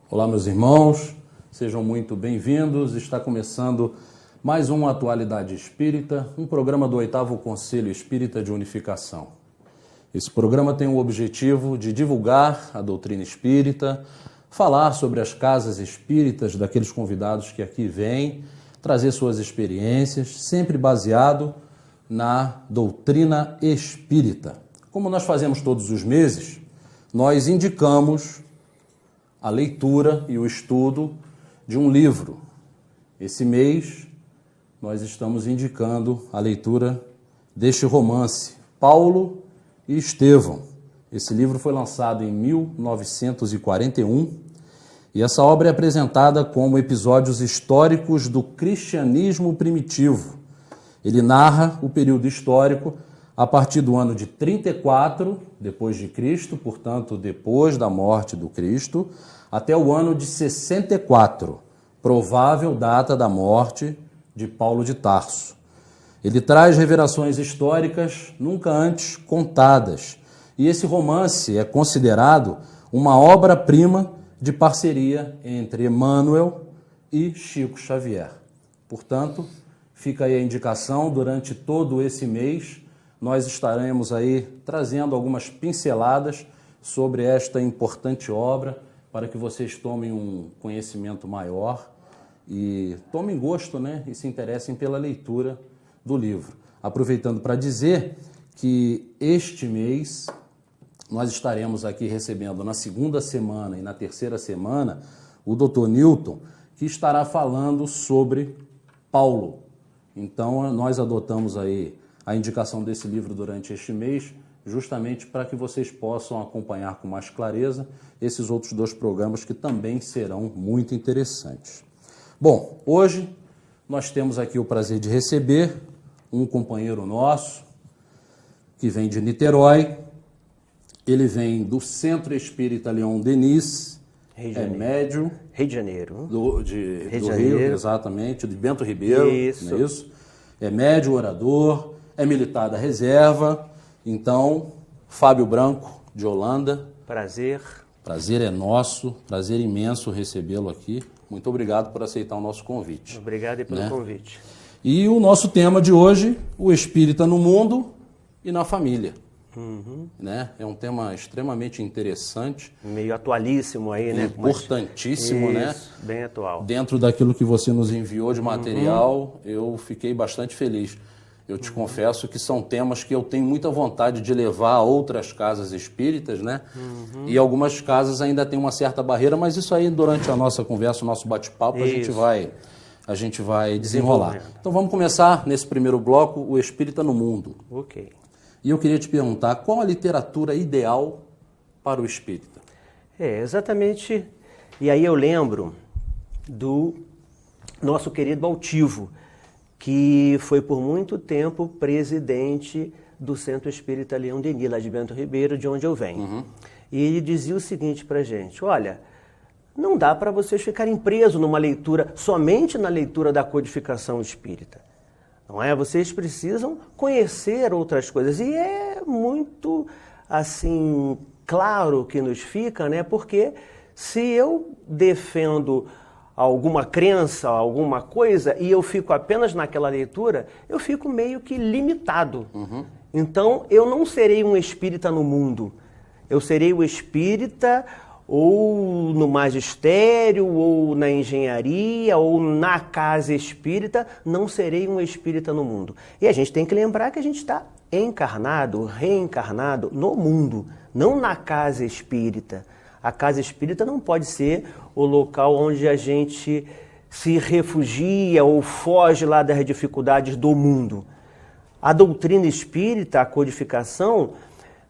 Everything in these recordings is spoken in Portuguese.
Olá, meus irmãos, sejam muito bem-vindos. Está começando mais uma Atualidade Espírita, um programa do 8º Conselho Espírita de Unificação. Esse programa tem o objetivo de divulgar a doutrina espírita, falar sobre as casas espíritas daqueles convidados que aqui vêm, trazer suas experiências, sempre baseado na doutrina espírita. Como nós fazemos todos os meses, nós indicamos a leitura e o estudo de um livro. Esse mês, nós estamos indicando a leitura deste romance, Paulo e Estevão. Esse livro foi lançado em 1941 e essa obra é apresentada como episódios históricos do cristianismo primitivo. Ele narra o período histórico a partir do ano de 34 depois de Cristo, portanto, depois da morte do Cristo, até o ano de 64, provável data da morte de Paulo de Tarso. Ele traz revelações históricas nunca antes contadas, e esse romance é considerado uma obra-prima de parceria entre Emmanuel e Chico Xavier. Portanto, fica aí a indicação, durante todo esse mês, nós estaremos aí trazendo algumas pinceladas sobre esta importante obra, para que vocês tomem um conhecimento maior e tomem gosto, e se interessem pela leitura do livro. Aproveitando para dizer que este mês nós estaremos aqui recebendo na segunda semana e na terceira semana o Dr. Newton, que estará falando sobre Paulo. Então, nós adotamos aí a indicação desse livro durante este mês, justamente para que vocês possam acompanhar com mais clareza esses outros dois programas que também serão muito interessantes. Bom, hoje nós temos aqui o prazer de receber um companheiro nosso que vem de Niterói. Ele vem do Centro Espírita Leon Denis, médium. Rio de Janeiro. Do Rio, exatamente, de Bento Ribeiro. Isso. Não é isso? É médium, orador, é militar da reserva. Então, Fábio Branco, de Holanda. Prazer. Prazer é nosso, prazer imenso recebê-lo aqui. Muito obrigado por aceitar o nosso convite. Obrigado pelo convite. E o nosso tema de hoje, o espírita no mundo e na família. É um tema extremamente interessante. Meio atualíssimo aí, né? Importantíssimo, Isso, bem atual. Dentro daquilo que você nos enviou de material, eu fiquei bastante feliz. Eu te confesso que são temas que eu tenho muita vontade de levar a outras casas espíritas, E algumas casas ainda têm uma certa barreira, mas isso aí durante a nossa conversa, o nosso bate-papo, a gente vai desenrolar. Então vamos começar nesse primeiro bloco, o espírita no mundo. Ok. E eu queria te perguntar, qual a literatura ideal para o espírita? Exatamente. E aí eu lembro do nosso querido Altivo, que foi por muito tempo presidente do Centro Espírita Leon Denis, lá de Bento Ribeiro, de onde eu venho. E ele dizia o seguinte para a gente: olha, não dá para vocês ficarem presos numa leitura, somente na leitura da codificação espírita. Não é? Vocês precisam conhecer outras coisas. E é muito, assim, claro que nos fica, porque se eu defendo alguma crença, alguma coisa, e eu fico apenas naquela leitura, eu fico meio que limitado. Então, eu não serei um espírita no mundo. Eu serei o espírita ou no magistério, ou na engenharia, ou na casa espírita, não serei um espírita no mundo. E a gente tem que lembrar que a gente está encarnado, reencarnado no mundo, não na casa espírita. A casa espírita não pode ser o local onde a gente se refugia ou foge lá das dificuldades do mundo. A doutrina espírita, a codificação,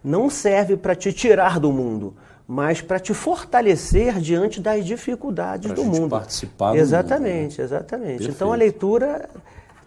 não serve para te tirar do mundo, mas para te fortalecer diante das dificuldades do mundo. Participar do exatamente, mundo, né? Exatamente. Perfeito. Então a leitura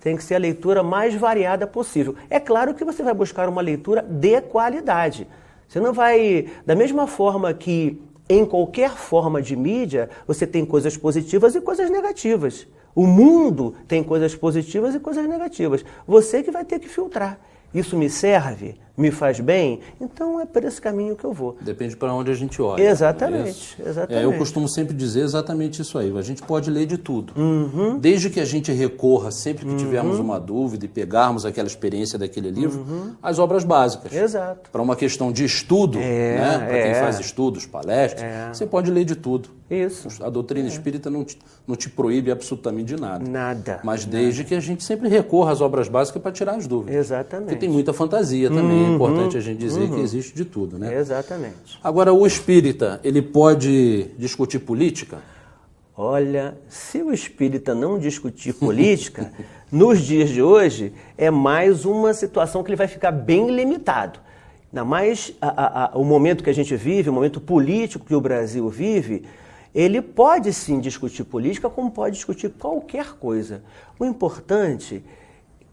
tem que ser a leitura mais variada possível. É claro que você vai buscar uma leitura de qualidade. Você não vai, da mesma forma que em qualquer forma de mídia, você tem coisas positivas e coisas negativas. O mundo tem coisas positivas e coisas negativas. Você que vai ter que filtrar. Isso me serve? Me faz bem? Então é por esse caminho que eu vou. Depende para onde a gente olha. Exatamente, exatamente. Eu costumo sempre dizer exatamente isso aí. A gente pode ler de tudo. Desde que a gente recorra, sempre que tivermos uma dúvida e pegarmos aquela experiência daquele livro, às obras básicas. Exato. Para uma questão de estudo, né? Para quem faz estudos, palestras, você pode ler de tudo. Isso. A doutrina espírita não te proíbe absolutamente de nada. Nada. Mas desde que a gente sempre recorra às obras básicas para tirar as dúvidas. Exatamente. Porque tem muita fantasia também. É importante a gente dizer que existe de tudo, né? Exatamente. Agora, o espírita, ele pode discutir política? Olha, se o espírita não discutir política, nos dias de hoje, é mais uma situação que ele vai ficar bem limitado. Ainda mais o momento que a gente vive, o momento político que o Brasil vive, ele pode sim discutir política, como pode discutir qualquer coisa. O importante,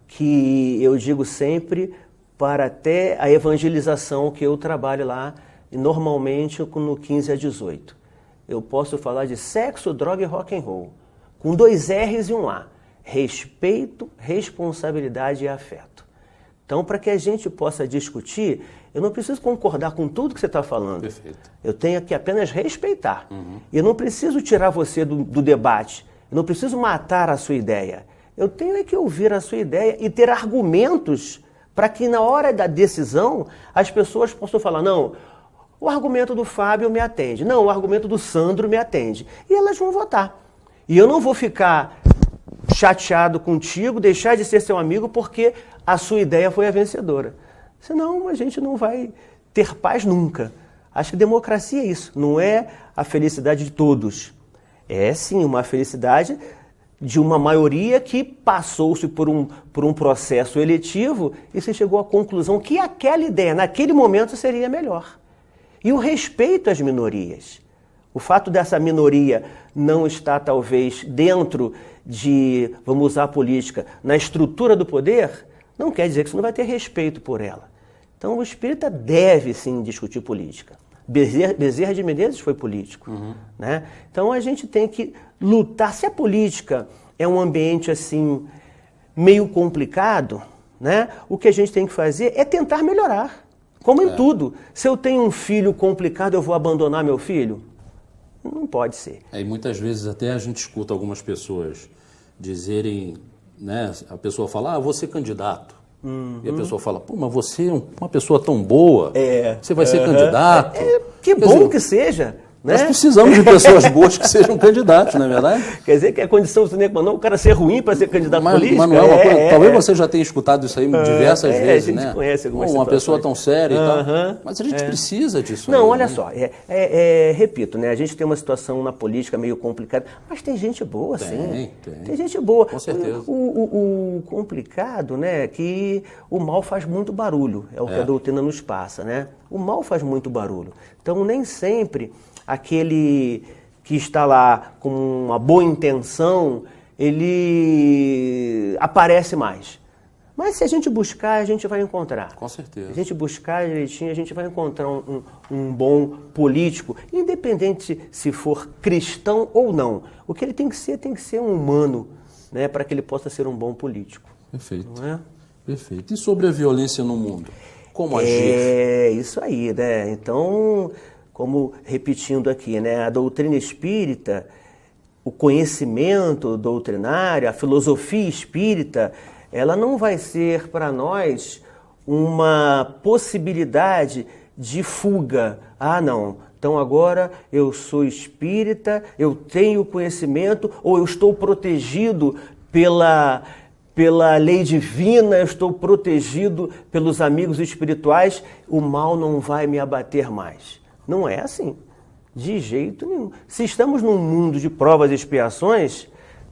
que eu digo sempre, para até a evangelização que eu trabalho lá, normalmente no 15 a 18. Eu posso falar de sexo, droga e rock and roll, com 2 R's e um A. Respeito, responsabilidade e afeto. Então, para que a gente possa discutir, eu não preciso concordar com tudo que você está falando. Perfeito. Eu tenho que apenas respeitar. Eu não preciso tirar você do debate. Eu não preciso matar a sua ideia. Eu tenho que ouvir a sua ideia e ter argumentos para que na hora da decisão as pessoas possam falar, não, o argumento do Fábio me atende, não, o argumento do Sandro me atende. E elas vão votar. E eu não vou ficar chateado contigo, deixar de ser seu amigo porque a sua ideia foi a vencedora. Senão a gente não vai ter paz nunca. Acho que democracia é isso, não é a felicidade de todos. É sim uma felicidade de uma maioria que passou-se por um processo eletivo e se chegou à conclusão que aquela ideia, naquele momento, seria melhor. E o respeito às minorias. O fato dessa minoria não estar, talvez, dentro de, vamos usar a política, na estrutura do poder, não quer dizer que você não vai ter respeito por ela. Então, o espírita deve, sim, discutir política. Bezerra de Menezes foi político. Né? Então, a gente tem que lutar. Se a política é um ambiente, assim, meio complicado, né? O que a gente tem que fazer é tentar melhorar. Como em tudo. Se eu tenho um filho complicado, eu vou abandonar meu filho? Não pode ser. E muitas vezes até a gente escuta algumas pessoas dizerem, né? A pessoa fala, vou ser candidato. E a pessoa fala, pô, mas você é uma pessoa tão boa, você vai ser candidato. Que bom que seja. Né? Nós precisamos de pessoas boas que sejam candidatos, não é verdade? Quer dizer que a condição sine qua non o cara ser ruim para ser candidato político? Mas não é uma coisa. Talvez você já tenha escutado isso aí diversas vezes, né? A gente conhece algumas uma pessoa tão séria e tal. Mas a gente precisa disso. Não, olha só. Repito, né? A gente tem uma situação na política meio complicada, mas tem gente boa, sim. Tem gente boa. Com certeza. O complicado, né, é que o mal faz muito barulho. É o que a doutrina nos passa, né? O mal faz muito barulho. Então, nem sempre aquele que está lá com uma boa intenção, ele aparece mais. Mas se a gente buscar, a gente vai encontrar. Com certeza. Se a gente buscar direitinho, a gente vai encontrar um bom político, independente se for cristão ou não. O que ele tem que ser um humano, né, para que ele possa ser um bom político. Perfeito. Não é? Perfeito. E sobre a violência no mundo? Como agir? É isso aí, né? Então, como repetindo aqui, né, a doutrina espírita, o conhecimento doutrinário, a filosofia espírita, ela não vai ser para nós uma possibilidade de fuga. Ah, não, então agora eu sou espírita, eu tenho conhecimento, ou eu estou protegido pela lei divina, eu estou protegido pelos amigos espirituais, o mal não vai me abater mais. Não é assim, de jeito nenhum. Se estamos num mundo de provas e expiações,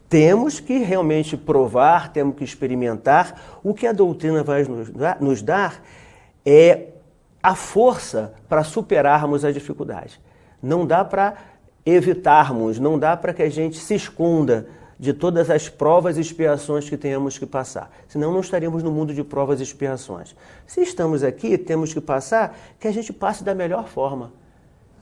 temos que realmente provar, temos que experimentar. O que a doutrina vai nos dar é a força para superarmos as dificuldades. Não dá para evitarmos, não dá para que a gente se esconda de todas as provas e expiações que tenhamos que passar. Senão não estaríamos no mundo de provas e expiações. Se estamos aqui, temos que passar, que a gente passe da melhor forma.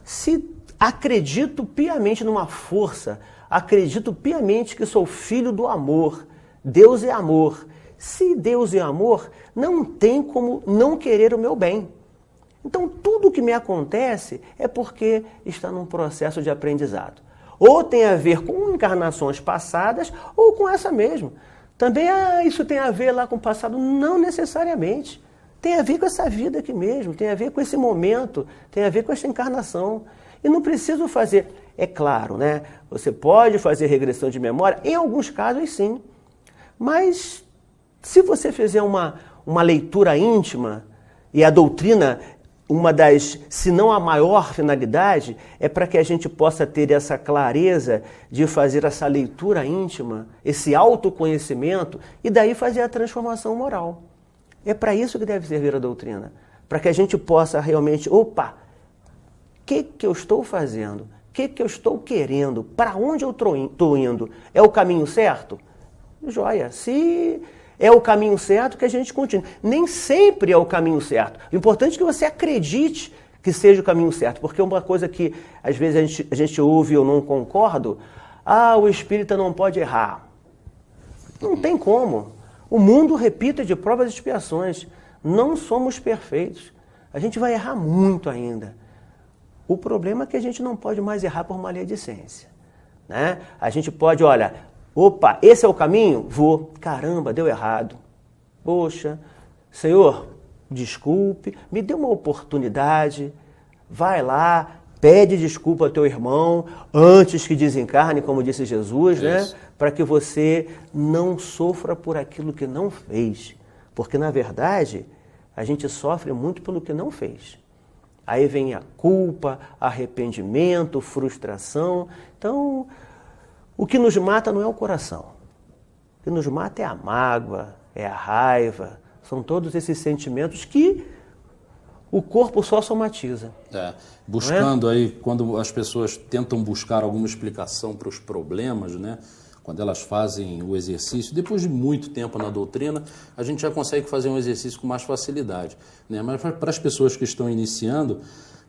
Se acredito piamente numa força, acredito piamente que sou filho do amor, Deus é amor. Se Deus é amor, não tem como não querer o meu bem. Então, tudo que me acontece é porque está num processo de aprendizado. Ou tem a ver com encarnações passadas, ou com essa mesmo. Também, isso tem a ver lá com o passado? Não necessariamente. Tem a ver com essa vida aqui mesmo, tem a ver com esse momento, tem a ver com essa encarnação. E não preciso fazer, é claro, né? Você pode fazer regressão de memória, em alguns casos sim. Mas, se você fizer uma leitura íntima, e a doutrina, uma das, se não a maior finalidade, é para que a gente possa ter essa clareza de fazer essa leitura íntima, esse autoconhecimento, e daí fazer a transformação moral. É para isso que deve servir a doutrina. Para que a gente possa realmente, opa, o que eu estou fazendo? O que eu estou querendo? Para onde eu estou indo? É o caminho certo? Joia, se é o caminho certo, que a gente continue. Nem sempre é o caminho certo. O importante é que você acredite que seja o caminho certo, porque uma coisa que às vezes a gente ouve e eu não concordo, o espírita não pode errar. Não tem como. O mundo, repito, é de provas e expiações. Não somos perfeitos. A gente vai errar muito ainda. O problema é que a gente não pode mais errar por maledicência, né? A gente pode, olha, opa, esse é o caminho? Vou. Caramba, deu errado. Poxa, Senhor, desculpe, me dê uma oportunidade. Vai lá, pede desculpa ao teu irmão antes que desencarne, como disse Jesus, né? Para que você não sofra por aquilo que não fez. Porque, na verdade, a gente sofre muito pelo que não fez. Aí vem a culpa, arrependimento, frustração. Então, o que nos mata não é o coração. O que nos mata é a mágoa, é a raiva. São todos esses sentimentos que o corpo só somatiza. Buscando aí, quando as pessoas tentam buscar alguma explicação para os problemas, né? Quando elas fazem o exercício, depois de muito tempo na doutrina, a gente já consegue fazer um exercício com mais facilidade, né? Mas para as pessoas que estão iniciando,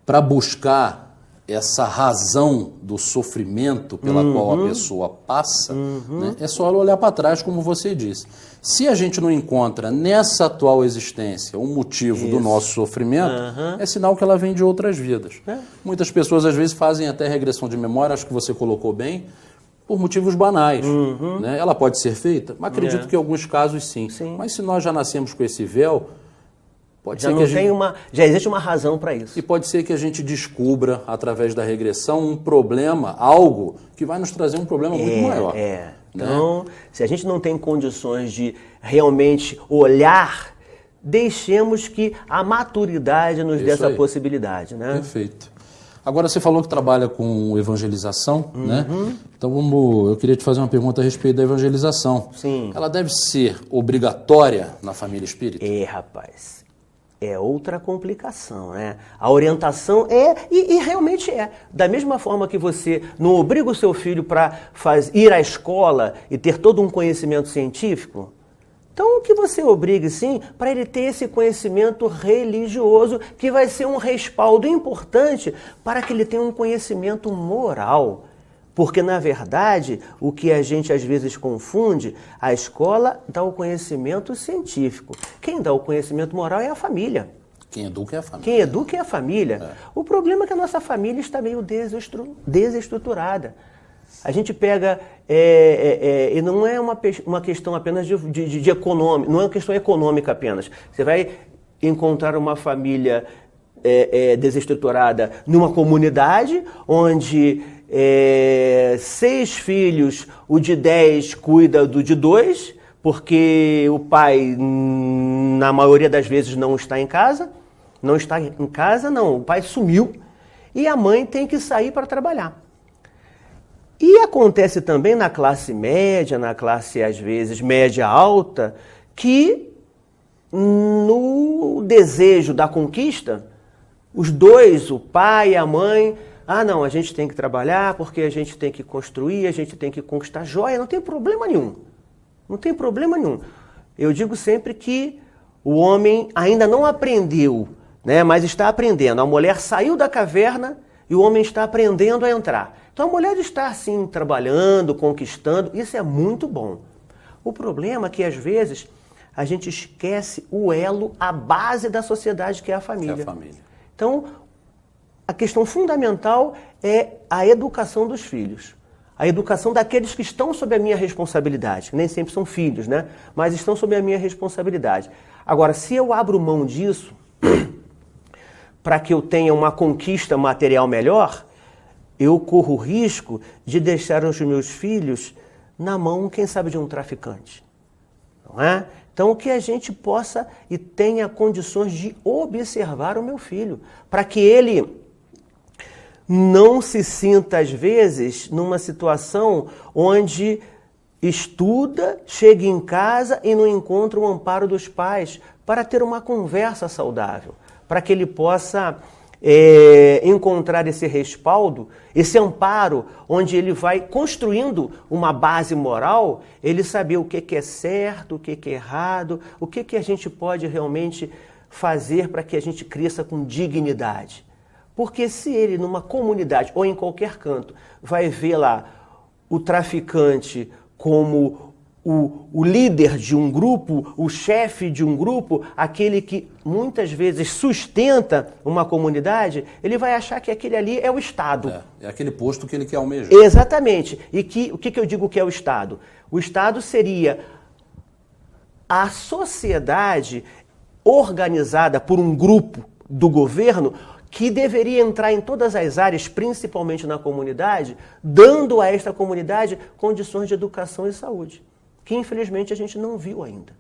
para buscar essa razão do sofrimento pela qual a pessoa passa, né? É só olhar para trás, como você disse. Se a gente não encontra nessa atual existência um motivo do nosso sofrimento, é sinal que ela vem de outras vidas. Muitas pessoas às vezes fazem até regressão de memória, acho que você colocou bem, por motivos banais. Né? Ela pode ser feita, mas acredito que em alguns casos sim. Mas se nós já nascemos com esse véu, pode ser que já existe uma razão para isso. E pode ser que a gente descubra, através da regressão, um problema, algo que vai nos trazer um problema muito maior. Então, se a gente não tem condições de realmente olhar, deixemos que a maturidade nos dê essa possibilidade. Né? Perfeito. Agora, você falou que trabalha com evangelização, né? Então, eu queria te fazer uma pergunta a respeito da evangelização. Sim. Ela deve ser obrigatória na família espírita? Rapaz, é outra complicação, né? A orientação e realmente é. Da mesma forma que você não obriga o seu filho para ir à escola e ter todo um conhecimento científico, então, que você obrigue, sim, para ele ter esse conhecimento religioso, que vai ser um respaldo importante para que ele tenha um conhecimento moral. Porque, na verdade, o que a gente às vezes confunde, a escola dá o conhecimento científico. Quem dá o conhecimento moral é a família. Quem educa é a família. Quem educa é a família. O problema é que a nossa família está meio desestruturada. A gente pega, e não é uma questão apenas de econômica, não é uma questão econômica apenas. Você vai encontrar uma família desestruturada numa comunidade onde 6 filhos, o de 10 cuida do de 2, porque o pai, na maioria das vezes, não está em casa. Não está em casa, não, o pai sumiu e a mãe tem que sair para trabalhar. E acontece também na classe média, na classe, às vezes, média alta, que no desejo da conquista, os dois, o pai e a mãe, não, a gente tem que trabalhar porque a gente tem que construir, a gente tem que conquistar joia, não tem problema nenhum. Não tem problema nenhum. Eu digo sempre que o homem ainda não aprendeu, né, mas está aprendendo. A mulher saiu da caverna e o homem está aprendendo a entrar. Então a mulher está assim, trabalhando, conquistando, isso é muito bom. O problema é que às vezes a gente esquece o elo, a base da sociedade que é a família. É a família. Então, a questão fundamental é a educação dos filhos. A educação daqueles que estão sob a minha responsabilidade, que nem sempre são filhos, né? Mas estão sob a minha responsabilidade. Agora, se eu abro mão disso para que eu tenha uma conquista material melhor, eu corro o risco de deixar os meus filhos na mão, quem sabe, de um traficante. Não é? Então, que a gente possa e tenha condições de observar o meu filho, para que ele não se sinta, às vezes, numa situação onde estuda, chega em casa e não encontra o amparo dos pais para ter uma conversa saudável, para que ele possa encontrar esse respaldo, esse amparo, onde ele vai construindo uma base moral, ele saber o que é certo, o que é errado, o que a gente pode realmente fazer para que a gente cresça com dignidade. Porque se ele, numa comunidade ou em qualquer canto, vai ver lá o traficante como o líder de um grupo, o chefe de um grupo, aquele que muitas vezes sustenta uma comunidade, ele vai achar que aquele ali é o Estado. É aquele posto que ele quer almejar. Exatamente. E o que eu digo que é o Estado? O Estado seria a sociedade organizada por um grupo do governo que deveria entrar em todas as áreas, principalmente na comunidade, dando a esta comunidade condições de educação e saúde, que infelizmente a gente não viu ainda.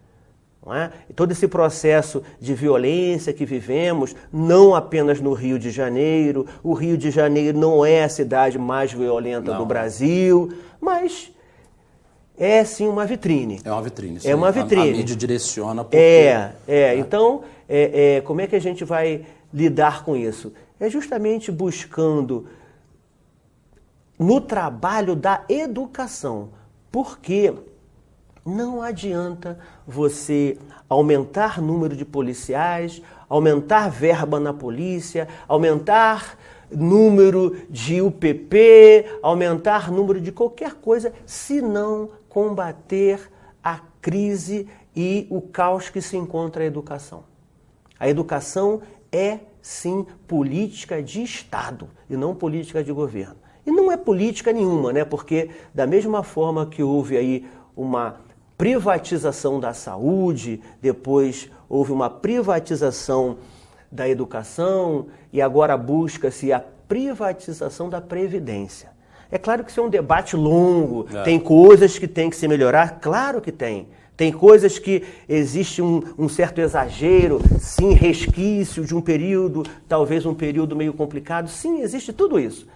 Não é? E todo esse processo de violência que vivemos, não apenas no Rio de Janeiro, o Rio de Janeiro não é a cidade mais violenta do Brasil, mas é sim uma vitrine. É uma vitrine. É uma vitrine. A mídia direciona. Porque... Então, como é que a gente vai lidar com isso? É justamente buscando no trabalho da educação, porque não adianta você aumentar número de policiais, aumentar verba na polícia, aumentar número de UPP, aumentar número de qualquer coisa, se não combater a crise e o caos que se encontra a educação. A educação é, sim, política de Estado e não política de governo. E não é política nenhuma, né? Porque da mesma forma que houve aí uma privatização da saúde, depois houve uma privatização da educação e agora busca-se a privatização da Previdência. É claro que isso é um debate longo, tem coisas que tem que se melhorar, claro que tem. Tem coisas que existe um certo exagero, sim, resquício de um período, talvez um período meio complicado, sim, existe tudo isso.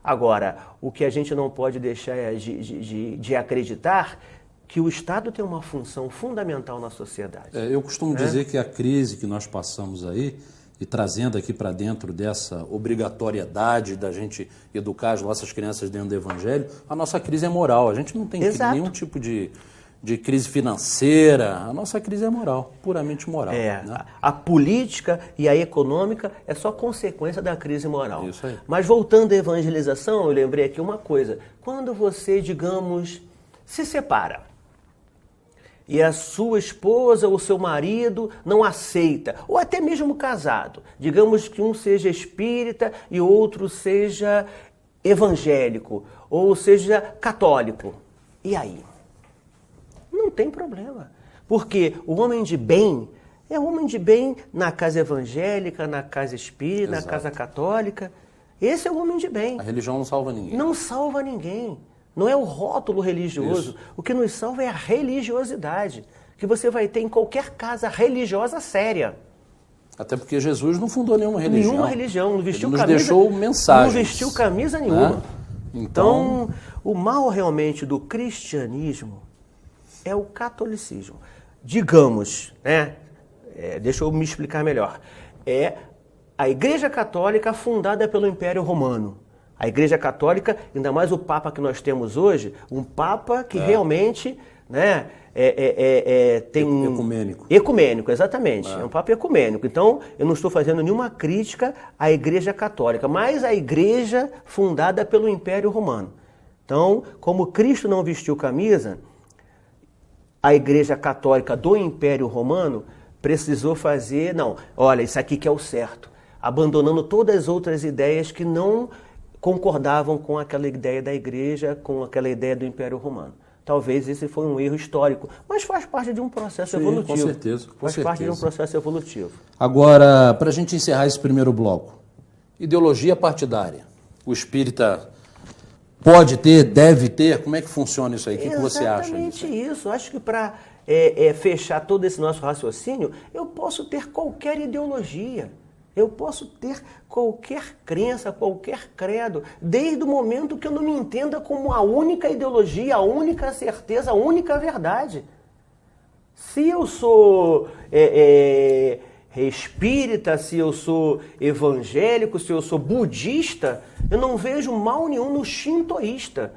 Agora, o que a gente não pode deixar é de acreditar que o Estado tem uma função fundamental na sociedade. Eu costumo dizer que a crise que nós passamos aí, e trazendo aqui para dentro dessa obrigatoriedade da gente educar as nossas crianças dentro do Evangelho, a nossa crise é moral. A gente não tem nenhum tipo de crise financeira, a nossa crise é moral, puramente moral. Né? A política e a econômica é só consequência da crise moral. Isso aí. Mas voltando à evangelização, eu lembrei aqui uma coisa. Quando você, digamos, se separa e a sua esposa ou seu marido não aceita, ou até mesmo casado, digamos que um seja espírita e outro seja evangélico, ou seja católico, e aí? Não tem problema, porque o homem de bem é homem de bem na casa evangélica, na casa espírita, na casa católica. Esse é o homem de bem. A religião não salva ninguém. Não salva ninguém. Não é o rótulo religioso. Isso. O que nos salva é a religiosidade, que você vai ter em qualquer casa religiosa séria. Até porque Jesus não fundou nenhuma religião. Nenhuma religião, não vestiu Ele nos camisa. Deixou mensagens. Não vestiu camisa nenhuma. Então, o mal realmente do cristianismo é o catolicismo. Digamos, né? Deixa eu me explicar melhor. É a Igreja Católica fundada pelo Império Romano. A Igreja Católica, ainda mais o Papa que nós temos hoje, um Papa que realmente, né, tem um... Ecumênico. Ecumênico, exatamente. É um Papa ecumênico. Então, eu não estou fazendo nenhuma crítica à Igreja Católica, mas à Igreja fundada pelo Império Romano. Então, como Cristo não vestiu camisa, a Igreja Católica do Império Romano precisou fazer, não, olha, isso aqui que é o certo, abandonando todas as outras ideias que não concordavam com aquela ideia da Igreja, com aquela ideia do Império Romano. Talvez esse foi um erro histórico, mas faz parte de um processo evolutivo. Com certeza. Faz parte de um processo evolutivo. Agora, para a gente encerrar esse primeiro bloco, ideologia partidária. O espírita pode ter, deve ter? Como é que funciona isso aí? O que você acha disso? Exatamente isso. Acho que para fechar todo esse nosso raciocínio, eu posso ter qualquer ideologia. Eu posso ter qualquer crença, qualquer credo, desde o momento que eu não me entenda como a única ideologia, a única certeza, a única verdade. Se eu sou espírita, se eu sou evangélico, se eu sou budista, eu não vejo mal nenhum no shintoísta.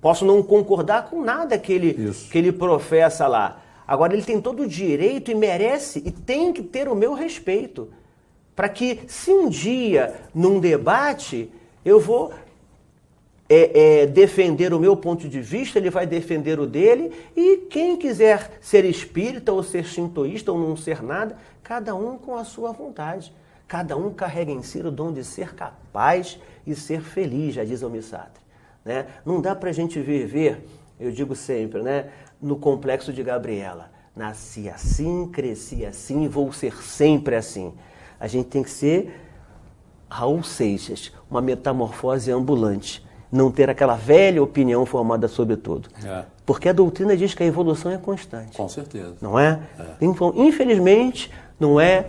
Posso não concordar com nada que ele professa lá. Agora, ele tem todo o direito e merece e tem que ter o meu respeito. Para que, se um dia, num debate, eu vou defender o meu ponto de vista, ele vai defender o dele, e quem quiser ser espírita ou ser shintoísta ou não ser nada, cada um com a sua vontade. Cada um carrega em si o dom de ser capaz e ser feliz, já diz o Missatri. Né? Não dá para a gente viver, eu digo sempre, né, no complexo de Gabriela. Nasci assim, cresci assim e vou ser sempre assim. A gente tem que ser Raul Seixas, uma metamorfose ambulante. Não ter aquela velha opinião formada sobre tudo. Porque a doutrina diz que a evolução é constante. Com certeza. Não é? Então, infelizmente, não é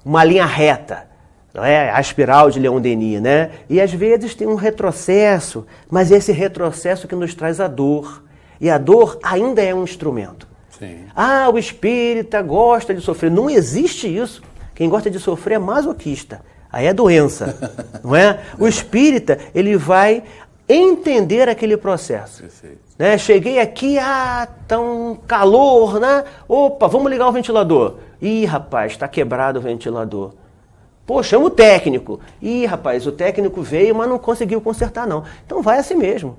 uma linha reta. Não é a espiral de Leon Denis, né? E às vezes tem um retrocesso, mas é esse retrocesso que nos traz a dor. E a dor ainda é um instrumento. Sim. O espírita gosta de sofrer. Não existe isso. Quem gosta de sofrer é masoquista. Aí é doença, não é? O espírita, ele vai entender aquele processo. Perfeito. Né? Cheguei aqui, tá um calor, né? Opa, vamos ligar o ventilador. Ih, rapaz, está quebrado o ventilador. Pô, chama o técnico. Ih, rapaz, o técnico veio, mas não conseguiu consertar, não. Então vai assim mesmo.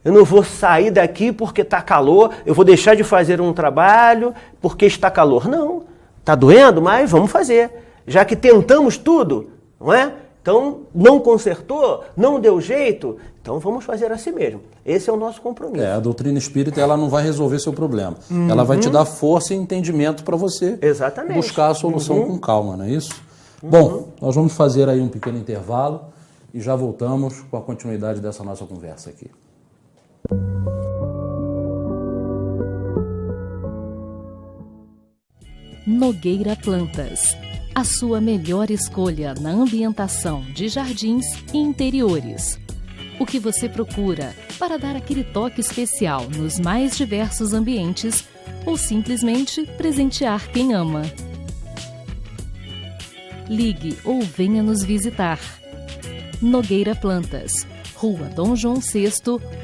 Eu não vou sair daqui porque está calor, eu vou deixar de fazer um trabalho porque está calor. Não. Está doendo, mas vamos fazer. Já que tentamos tudo, não é? Então, não consertou, não deu jeito, então vamos fazer assim mesmo. Esse é o nosso compromisso. A doutrina espírita, ela não vai resolver seu problema. Ela vai te dar força e entendimento para você buscar a solução com calma, não é isso? Bom, nós vamos fazer aí um pequeno intervalo e já voltamos com a continuidade dessa nossa conversa aqui. Nogueira Plantas, a sua melhor escolha na ambientação de jardins e interiores. O que você procura para dar aquele toque especial nos mais diversos ambientes ou simplesmente presentear quem ama. Ligue ou venha nos visitar. Nogueira Plantas, Rua Dom João VI,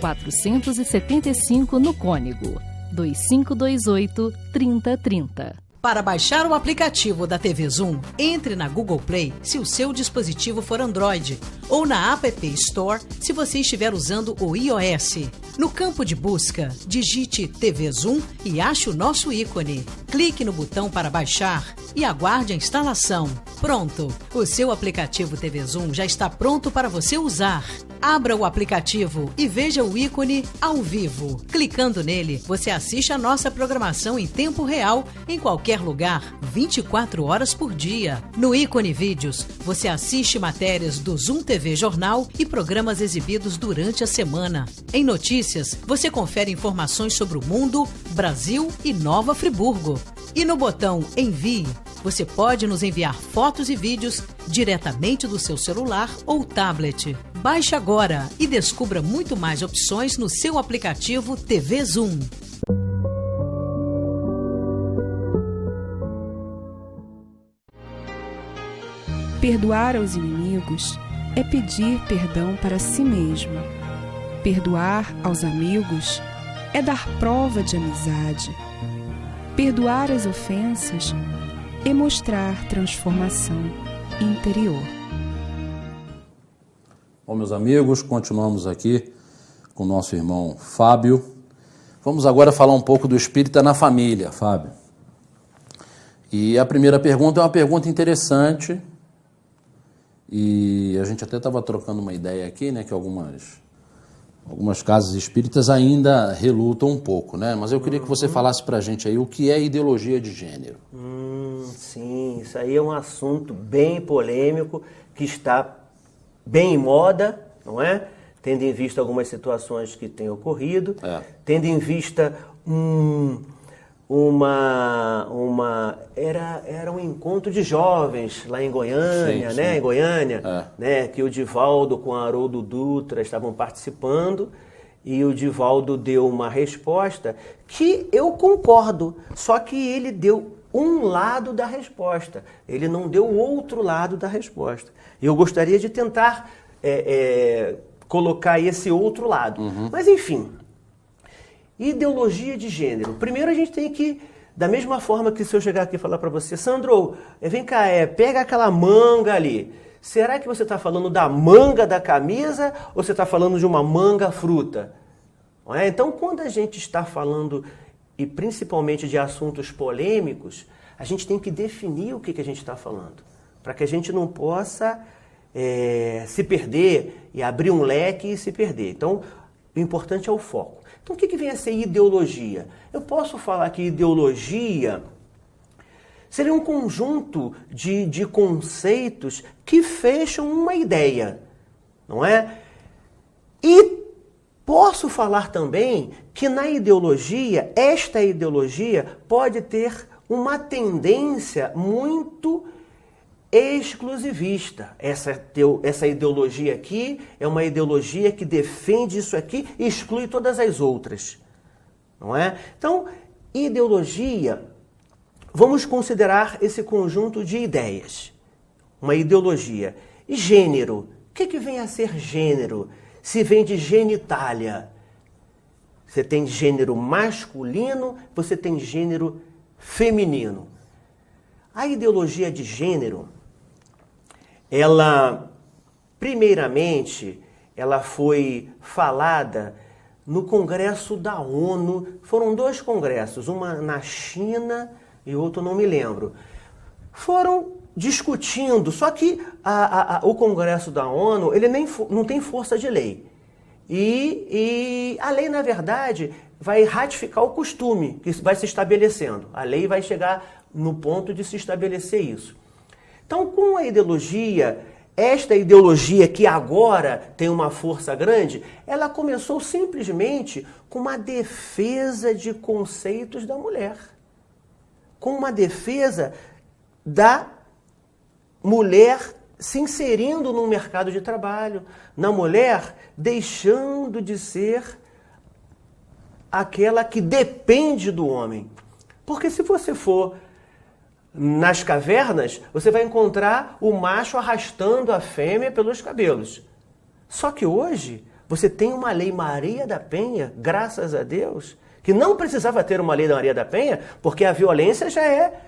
475 no Cônego, 2528-3030. Para baixar o aplicativo da TV Zoom, entre na Google Play se o seu dispositivo for Android ou na App Store se você estiver usando o iOS. No campo de busca, digite TV Zoom e ache o nosso ícone. Clique no botão para baixar e aguarde a instalação. Pronto! O seu aplicativo TV Zoom já está pronto para você usar. Abra o aplicativo e veja o ícone ao vivo. Clicando nele, você assiste a nossa programação em tempo real, em qualquer lugar, 24 horas por dia. No ícone Vídeos, você assiste matérias do Zoom TV Jornal e programas exibidos durante a semana. Em Notícias, você confere informações sobre o mundo, Brasil e Nova Friburgo. E no botão Envie, você pode nos enviar fotos e vídeos diretamente do seu celular ou tablet. Baixe agora e descubra muito mais opções no seu aplicativo TV Zoom. Perdoar aos inimigos é pedir perdão para si mesmo. Perdoar aos amigos é dar prova de amizade. Perdoar as ofensas é mostrar transformação interior. Bom, meus amigos, continuamos aqui com o nosso irmão Fábio. Vamos agora falar um pouco do espírita na família, Fábio. E a primeira pergunta é uma pergunta interessante, e a gente até estava trocando uma ideia aqui, né, que algumas casas espíritas ainda relutam um pouco, né? Mas eu queria que você falasse para a gente aí o que é ideologia de gênero. Sim, isso aí é um assunto bem polêmico, que está bem em moda, não é? Tendo em vista algumas situações que têm ocorrido, tendo em vista era um encontro de jovens lá em Goiânia, né? Em Goiânia, né? Que o Divaldo com o Haroldo Dutra estavam participando, e o Divaldo deu uma resposta que eu concordo, só que ele deu um lado da resposta, ele não deu o outro lado da resposta. Eu gostaria de tentar colocar esse outro lado. Mas, enfim, ideologia de gênero. Primeiro a gente tem que, da mesma forma que se eu chegar aqui e falar para você, Sandro, vem cá, pega aquela manga ali. Será que você está falando da manga da camisa ou você está falando de uma manga fruta? Não é? Então, quando a gente está falando, e principalmente de assuntos polêmicos, a gente tem que definir o que a gente está falando, para que a gente não possa se perder e abrir um leque e se perder. Então, o importante é o foco. Então, o que vem a ser ideologia? Eu posso falar que ideologia seria um conjunto de conceitos que fecham uma ideia, não é? E posso falar também que na ideologia, esta ideologia pode ter uma tendência muito exclusivista. Essa ideologia aqui é uma ideologia que defende isso aqui e exclui todas as outras, não é? Então, ideologia, vamos considerar esse conjunto de ideias, uma ideologia. E gênero, o que vem a ser gênero? Se vem de genitália, você tem gênero masculino, você tem gênero feminino. A ideologia de gênero, ela, primeiramente, ela foi falada no Congresso da ONU. Foram 2 congressos, uma na China e outro não me lembro. Foram discutindo, só que o Congresso da ONU, ele não tem força de lei. E a lei, na verdade, vai ratificar o costume que vai se estabelecendo. A lei vai chegar no ponto de se estabelecer isso. Então, com a ideologia, esta ideologia que agora tem uma força grande, ela começou simplesmente com uma defesa de conceitos da mulher. Com uma defesa da mulher se inserindo no mercado de trabalho, na mulher deixando de ser aquela que depende do homem. Porque se você for nas cavernas, você vai encontrar o macho arrastando a fêmea pelos cabelos. Só que hoje, você tem uma lei Maria da Penha, graças a Deus, que não precisava ter uma lei da Maria da Penha, porque a violência já é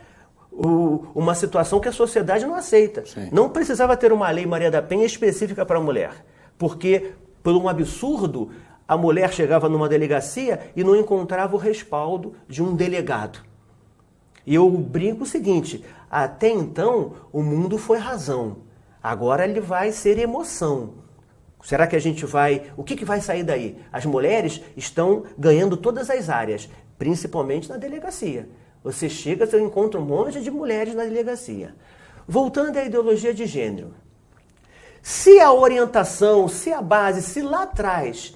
uma situação que a sociedade não aceita. Sim. Não precisava ter uma lei Maria da Penha específica para a mulher, porque, por um absurdo, a mulher chegava numa delegacia e não encontrava o respaldo de um delegado. E eu brinco o seguinte, até então o mundo foi razão, agora ele vai ser emoção. Será que a gente vai... O que vai sair daí? As mulheres estão ganhando todas as áreas, principalmente na delegacia. Você chega, você encontra um monte de mulheres na delegacia. Voltando à ideologia de gênero. Se a orientação, se a base, se lá atrás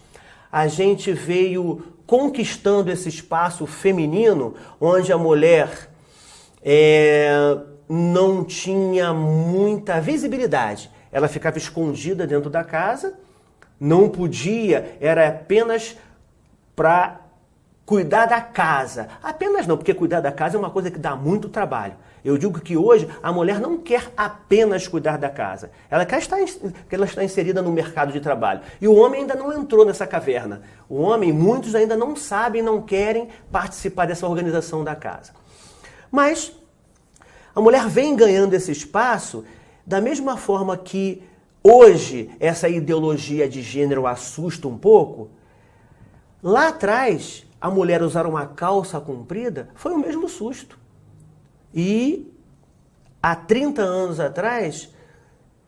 a gente veio conquistando esse espaço feminino, onde a mulher não tinha muita visibilidade, ela ficava escondida dentro da casa, não podia, era apenas para cuidar da casa. Apenas não, porque cuidar da casa é uma coisa que dá muito trabalho. Eu digo que hoje a mulher não quer apenas cuidar da casa. Ela quer que ela está inserida no mercado de trabalho. E o homem ainda não entrou nessa caverna. O homem, muitos ainda não sabem, não querem participar dessa organização da casa. Mas a mulher vem ganhando esse espaço da mesma forma que hoje essa ideologia de gênero assusta um pouco. Lá atrás, a mulher usar uma calça comprida foi o mesmo susto. E há 30 anos atrás,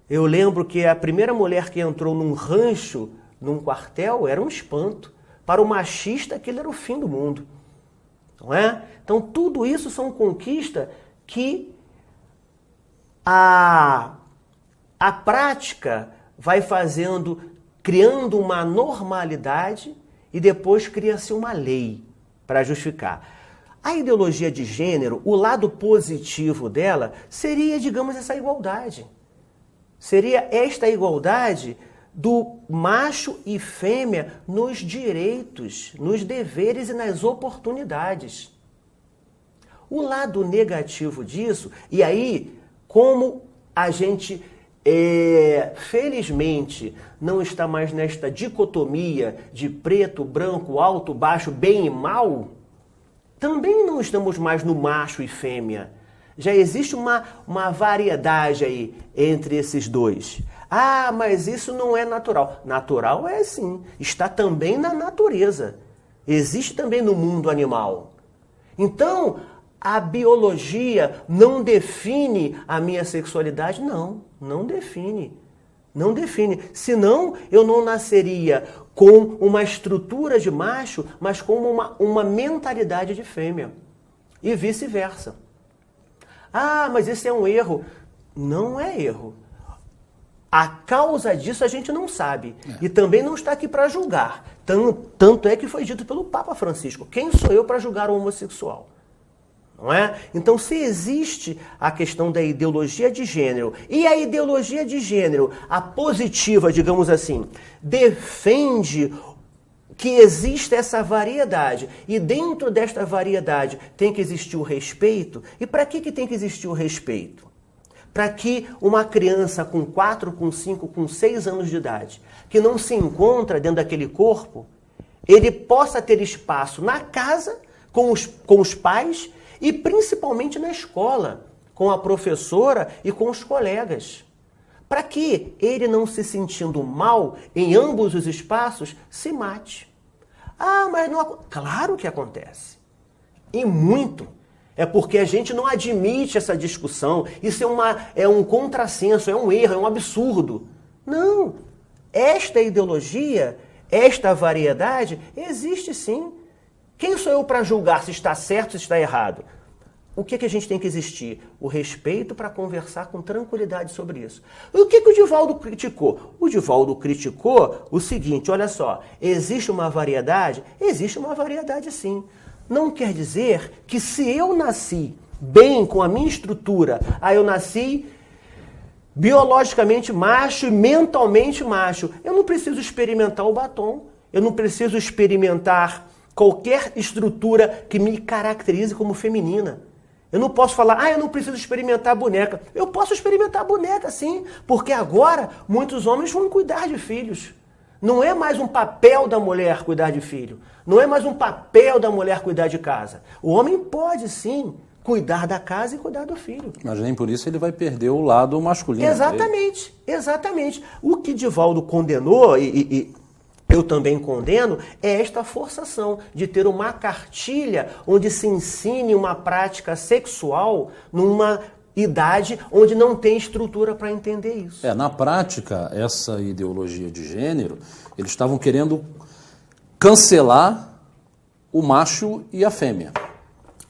eu lembro que a primeira mulher que entrou num rancho, num quartel, era um espanto. Para o machista, aquilo era o fim do mundo. Não é? Então, tudo isso são conquistas que a prática vai fazendo, criando uma normalidade e depois cria-se uma lei para justificar. A ideologia de gênero, o lado positivo dela, seria, digamos, essa igualdade. Seria esta igualdade do macho e fêmea nos direitos, nos deveres e nas oportunidades. O lado negativo disso, e aí, como a gente, felizmente, não está mais nesta dicotomia de preto, branco, alto, baixo, bem e mal, também não estamos mais no macho e fêmea. Já existe uma variedade aí entre esses dois. Ah, mas isso não é natural. Natural é sim. Está também na natureza. Existe também no mundo animal. Então, a biologia não define a minha sexualidade? Não, não define. Não define. Senão, eu não nasceria com uma estrutura de macho, mas com uma mentalidade de fêmea. E vice-versa. Ah, mas isso é um erro. Não é erro. A causa disso a gente não sabe. E também não está aqui para julgar. Tanto é que foi dito pelo Papa Francisco. Quem sou eu para julgar o homossexual? Não é? Então, se existe a questão da ideologia de gênero, e a ideologia de gênero, a positiva, digamos assim, defende que exista essa variedade, e dentro desta variedade tem que existir o respeito. E para que tem que existir o respeito? Para que uma criança com 4, com 5, com 6 anos de idade, que não se encontra dentro daquele corpo, ele possa ter espaço na casa, com os pais, e principalmente na escola, com a professora e com os colegas. Para que ele, não se sentindo mal em ambos os espaços, se mate. Ah, mas não... Claro que acontece. E muito. É porque a gente não admite essa discussão. Isso é um contrassenso, é um erro, é um absurdo. Não. Esta ideologia, esta variedade, existe sim. Quem sou eu para julgar se está certo, se está errado? O que a gente tem que existir? O respeito para conversar com tranquilidade sobre isso. O que o Divaldo criticou? O Divaldo criticou o seguinte, olha só, existe uma variedade? Existe uma variedade sim. Não quer dizer que se eu nasci bem com a minha estrutura, eu nasci biologicamente macho e mentalmente macho, eu não preciso experimentar o batom, eu não preciso experimentar qualquer estrutura que me caracterize como feminina. Eu não posso falar, eu não preciso experimentar a boneca. Eu posso experimentar a boneca, sim, porque agora muitos homens vão cuidar de filhos. Não é mais um papel da mulher cuidar de filho. Não é mais um papel da mulher cuidar de casa. O homem pode, sim, cuidar da casa e cuidar do filho. Mas nem por isso ele vai perder o lado masculino. Exatamente, exatamente. O que Divaldo condenou, e eu também condeno, é esta forçação de ter uma cartilha onde se ensine uma prática sexual numa idade onde não tem estrutura para entender isso. Na prática, essa ideologia de gênero, eles estavam querendo cancelar o macho e a fêmea.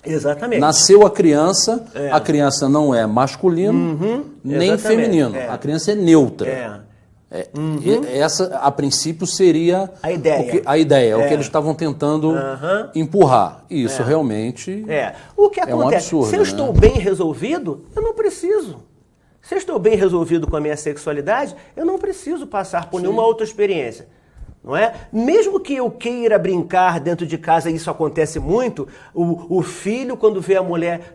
Exatamente. Nasceu a criança não é masculino nem feminino. A criança é neutra. Essa, a princípio, seria a ideia, o que eles estavam tentando empurrar. Isso realmente o que acontece? É um absurdo. Se eu estou bem resolvido, eu não preciso. Se eu estou bem resolvido com a minha sexualidade, eu não preciso passar por nenhuma outra experiência. Não é? Mesmo que eu queira brincar dentro de casa, e isso acontece muito, o filho, quando vê a mulher,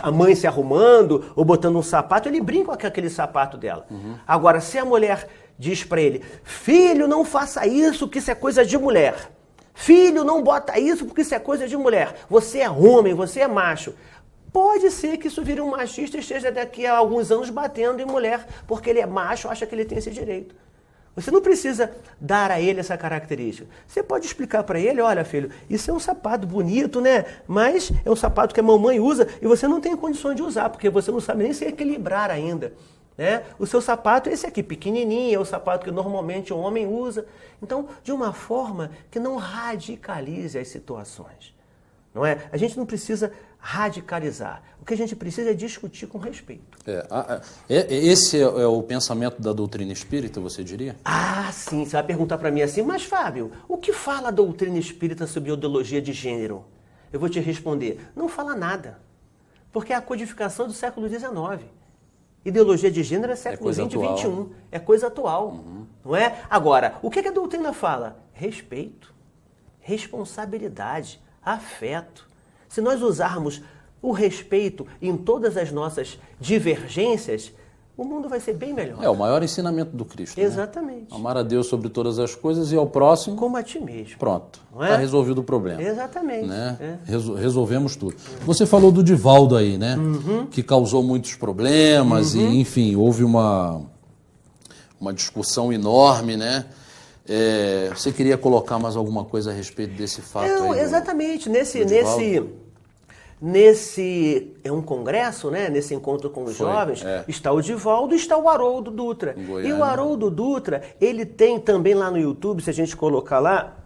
a mãe se arrumando ou botando um sapato, ele brinca com aquele sapato dela. Agora, se a mulher diz para ele, filho, não faça isso, que isso é coisa de mulher. Filho, não bota isso, porque isso é coisa de mulher. Você é homem, você é macho. Pode ser que isso vire um machista e esteja daqui a alguns anos batendo em mulher, porque ele é macho, acha que ele tem esse direito. Você não precisa dar a ele essa característica. Você pode explicar para ele, olha filho, isso é um sapato bonito, né? Mas é um sapato que a mamãe usa e você não tem condições de usar, porque você não sabe nem se equilibrar ainda. Né? O seu sapato é esse aqui, pequenininho, é o sapato que normalmente o homem usa. Então, de uma forma que não radicalize as situações. Não é? A gente não precisa radicalizar. O que a gente precisa é discutir com respeito. Esse é o pensamento da doutrina espírita, você diria? Ah, sim. Você vai perguntar para mim assim, mas Fábio, o que fala a doutrina espírita sobre ideologia de gênero? Eu vou te responder, não fala nada. Porque é a codificação do século XIX. Ideologia de gênero é século XX e XXI. É coisa atual. Não é? Agora, o que a doutrina fala? Respeito, responsabilidade, afeto. Se nós usarmos o respeito em todas as nossas divergências, o mundo vai ser bem melhor. É o maior ensinamento do Cristo. Exatamente. Né? Amar a Deus sobre todas as coisas e ao próximo... como a ti mesmo. Pronto. Está resolvido o problema. Exatamente. Né? Resolvemos tudo. Você falou do Divaldo aí, né? Que causou muitos problemas e, enfim, houve uma discussão enorme, né? Você queria colocar mais alguma coisa a respeito desse fato? Não, aí exatamente. Nesse é um congresso, né? Nesse encontro com os jovens, está o Divaldo e está o Haroldo Dutra. E o Haroldo Dutra, ele tem também lá no YouTube, se a gente colocar lá,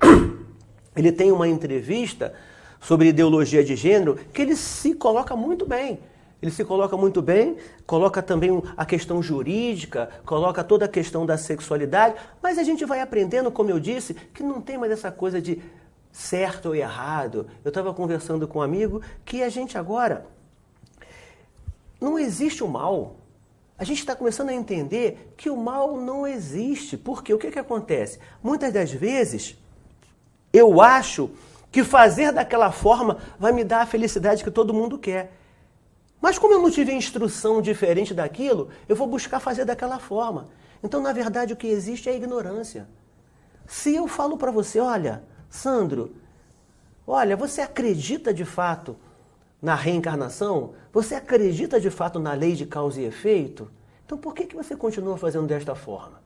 ele tem uma entrevista sobre ideologia de gênero que ele se coloca muito bem. Ele se coloca muito bem, coloca também a questão jurídica, coloca toda a questão da sexualidade, mas a gente vai aprendendo, como eu disse, que não tem mais essa coisa de certo ou errado. Eu estava conversando com um amigo que a gente agora não existe o mal. A gente está começando a entender que o mal não existe. Porque o que acontece? Muitas das vezes eu acho que fazer daquela forma vai me dar a felicidade que todo mundo quer. Mas como eu não tive instrução diferente daquilo, eu vou buscar fazer daquela forma. Então, na verdade, o que existe é a ignorância. Se eu falo para você, olha, Sandro, olha, você acredita de fato na reencarnação? Você acredita de fato na lei de causa e efeito? Então por que você continua fazendo desta forma?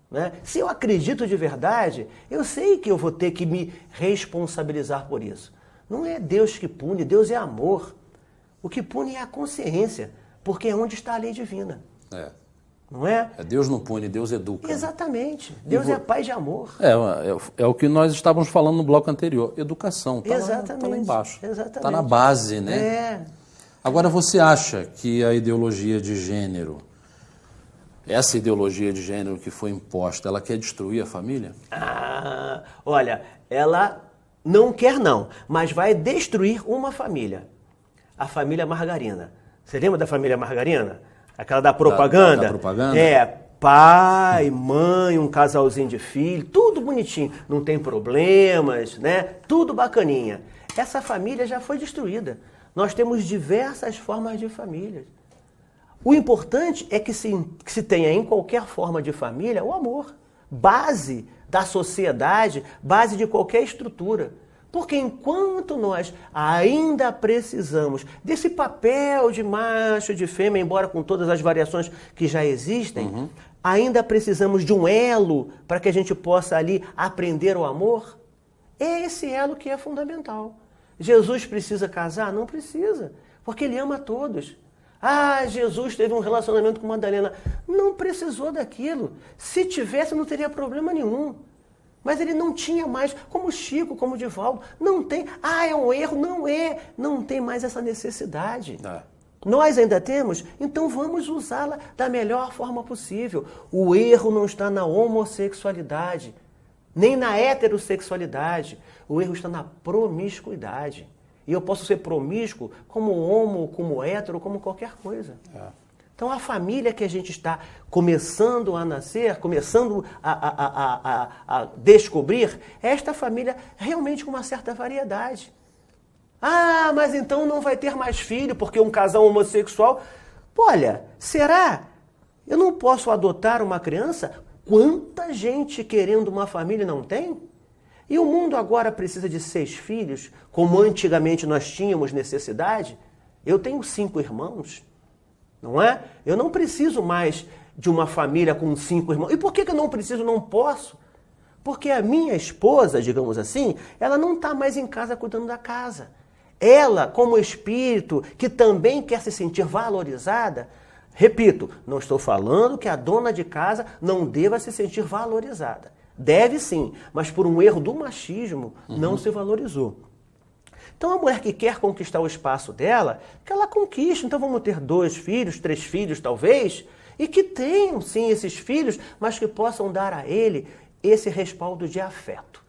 Né? Se eu acredito de verdade, eu sei que eu vou ter que me responsabilizar por isso. Não é Deus que pune, Deus é amor. O que pune é a consciência, porque é onde está a lei divina. Não é? Deus não pune, Deus educa. Exatamente. Deus é paz de amor. É o que nós estávamos falando no bloco anterior. Educação. Exatamente. Está lá embaixo. Exatamente. Está na base, né? Agora, você acha que a ideologia de gênero, essa ideologia de gênero que foi imposta, ela quer destruir a família? Olha, ela não quer não, mas vai destruir uma família. A família Margarina. Você lembra da família Margarina? Aquela da propaganda? Da propaganda? Pai, mãe, um casalzinho de filho, tudo bonitinho. Não tem problemas, né? Tudo bacaninha. Essa família já foi destruída. Nós temos diversas formas de família. O importante é que se tenha em qualquer forma de família o amor. Base da sociedade, base de qualquer estrutura. Porque enquanto nós ainda precisamos desse papel de macho, de fêmea, embora com todas as variações que já existem, ainda precisamos de um elo para que a gente possa ali aprender o amor. É esse elo que é fundamental. Jesus precisa casar? Não precisa, porque ele ama todos. Jesus teve um relacionamento com Madalena. Não precisou daquilo. Se tivesse, não teria problema nenhum. Mas ele não tinha mais, como Chico, como Divaldo, não tem. É um erro, não é. Não tem mais essa necessidade. Nós ainda temos, então vamos usá-la da melhor forma possível. O erro não está na homossexualidade, nem na heterossexualidade. O erro está na promiscuidade. E eu posso ser promíscuo como homo, como hétero, como qualquer coisa. Então, a família que a gente está começando a nascer, começando a descobrir, é esta família realmente com uma certa variedade. Ah, mas então não vai ter mais filho, porque um casal homossexual... Olha, será? Eu não posso adotar uma criança? Quanta gente querendo uma família não tem? E o mundo agora precisa de 6 filhos, como antigamente nós tínhamos necessidade? Eu tenho 5 irmãos, não é? Eu não preciso mais de uma família com 5 irmãos. E por que eu não preciso, não posso? Porque a minha esposa, digamos assim, ela não está mais em casa cuidando da casa. Ela, como espírito, que também quer se sentir valorizada, repito, não estou falando que a dona de casa não deva se sentir valorizada. Deve sim, mas por um erro do machismo não se valorizou. Então a mulher que quer conquistar o espaço dela, que ela conquiste. Então vamos ter 2 filhos, 3 filhos talvez, e que tenham sim esses filhos, mas que possam dar a ele esse respaldo de afeto.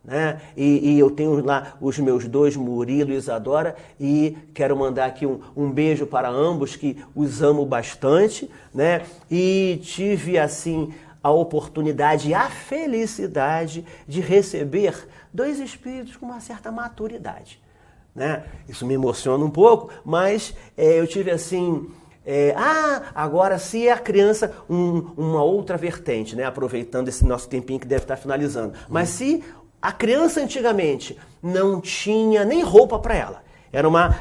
Né? E eu tenho lá os meus 2, Murilo e Isadora, e quero mandar aqui um beijo para ambos, que os amo bastante, né? E tive assim a oportunidade e a felicidade de receber 2 espíritos com uma certa maturidade, né? Isso me emociona um pouco, mas eu tive assim... agora se a criança, uma outra vertente, né? Aproveitando esse nosso tempinho que deve estar finalizando, mas se a criança antigamente não tinha nem roupa para ela, era uma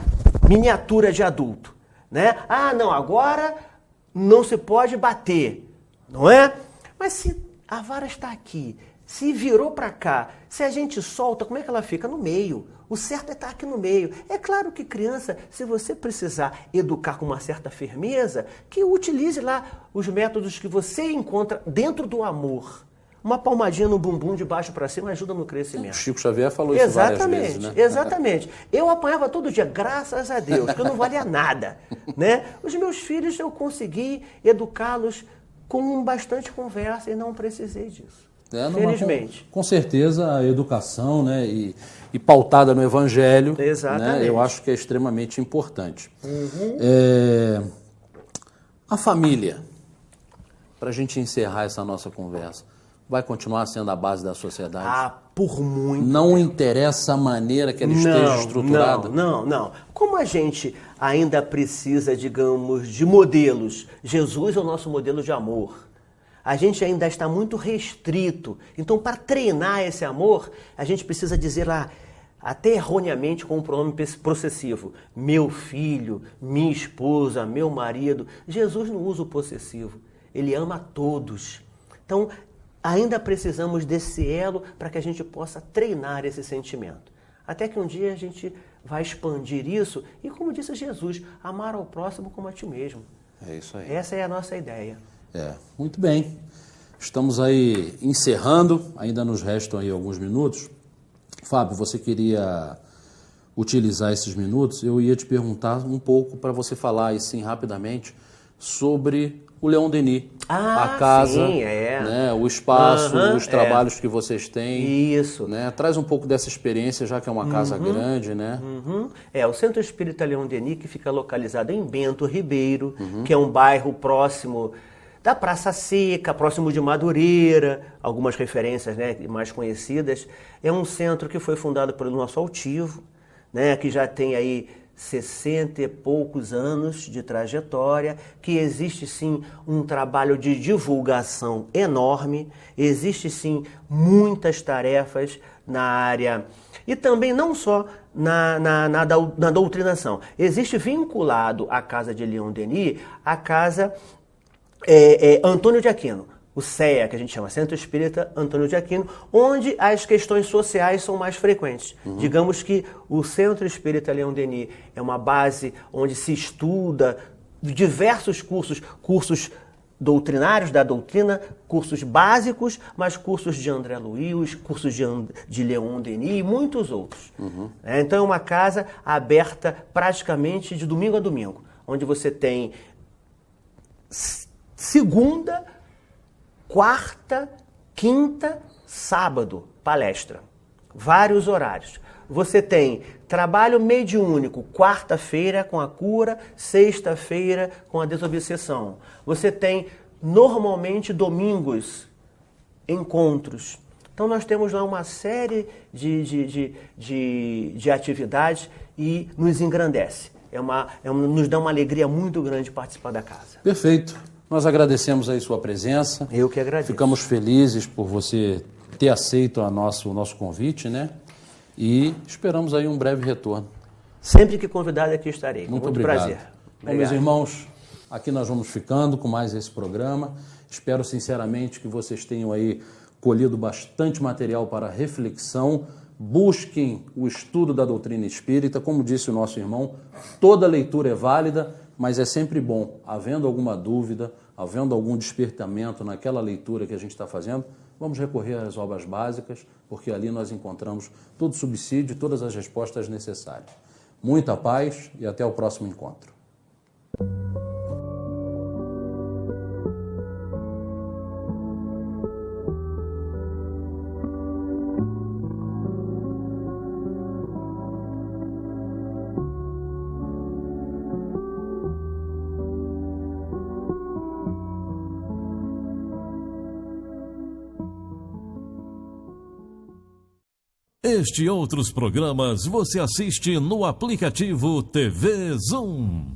miniatura de adulto, né? Ah, não, agora não se pode bater, não é? Mas se a vara está aqui, se virou para cá, se a gente solta, como é que ela fica? No meio. O certo é estar aqui no meio. É claro que criança, se você precisar educar com uma certa firmeza, que utilize lá os métodos que você encontra dentro do amor. Uma palmadinha no bumbum de baixo para cima ajuda no crescimento. Chico Xavier falou isso várias vezes, né? Exatamente. Eu apanhava todo dia, graças a Deus, que eu não valia nada, né? Os meus filhos eu consegui educá-los com bastante conversa e não precisei disso. Felizmente. Com certeza a educação, né, e pautada no Evangelho, né, eu acho que é extremamente importante. A família, para a gente encerrar essa nossa conversa, vai continuar sendo a base da sociedade? Ah, por muito. Não interessa a maneira que ela esteja estruturada? Não. Como a gente ainda precisa, digamos, de modelos, Jesus é o nosso modelo de amor. A gente ainda está muito restrito. Então, para treinar esse amor, a gente precisa dizer lá, até erroneamente com o pronome possessivo, meu filho, minha esposa, meu marido. Jesus não usa o possessivo. Ele ama a todos. Então, ainda precisamos desse elo para que a gente possa treinar esse sentimento. Até que um dia a gente vai expandir isso e, como disse Jesus, amar ao próximo como a ti mesmo. É isso aí. Essa é a nossa ideia. Muito bem. Estamos aí encerrando, ainda nos restam aí alguns minutos. Fábio, você queria utilizar esses minutos? Eu ia te perguntar um pouco para você falar, assim, rapidamente, sobre o Leon Denis, a casa, sim, né, o espaço, os trabalhos que vocês têm. Isso. Né? Traz um pouco dessa experiência, já que é uma casa grande, né? O Centro Espírita Leon Denis, que fica localizado em Bento Ribeiro, que é um bairro próximo da Praça Seca, próximo de Madureira, algumas referências, né, mais conhecidas. É um centro que foi fundado pelo nosso altivo, né, que já tem aí 60 e poucos anos de trajetória, que existe sim um trabalho de divulgação enorme, existe sim muitas tarefas na área, e também não só na doutrinação. Existe vinculado à casa de Leon Denis, a casa Antônio de Aquino, o CEA, que a gente chama, Centro Espírita Antônio de Aquino, onde as questões sociais são mais frequentes. Digamos que o Centro Espírita Leon Denis é uma base onde se estuda diversos cursos doutrinários da doutrina, cursos básicos, mas cursos de André Luiz, cursos de Leon Denis e muitos outros. Então é uma casa aberta praticamente de domingo a domingo, onde você tem segunda, quarta, quinta, sábado, palestra. Vários horários. você tem trabalho mediúnico, quarta-feira com a cura, sexta-feira com a desobsessão. Você tem, normalmente, domingos, encontros. Então nós temos lá uma série de atividades e nos engrandece. Nos dá uma alegria muito grande participar da casa. Perfeito. Nós agradecemos aí sua presença. Eu que agradeço. Ficamos felizes por você ter aceito o nosso convite, né? E esperamos aí um breve retorno. Sempre que convidado aqui estarei. Muito obrigado. prazer. Bom, meus irmãos, aqui nós vamos ficando com mais esse programa. Espero sinceramente que vocês tenham aí colhido bastante material para reflexão. Busquem o estudo da doutrina espírita. Como disse o nosso irmão, toda leitura é válida, mas é sempre bom, havendo alguma dúvida, havendo algum despertamento naquela leitura que a gente está fazendo, vamos recorrer às obras básicas, porque ali nós encontramos todo o subsídio e todas as respostas necessárias. Muita paz e até o próximo encontro. Este e outros programas você assiste no aplicativo TV Zoom.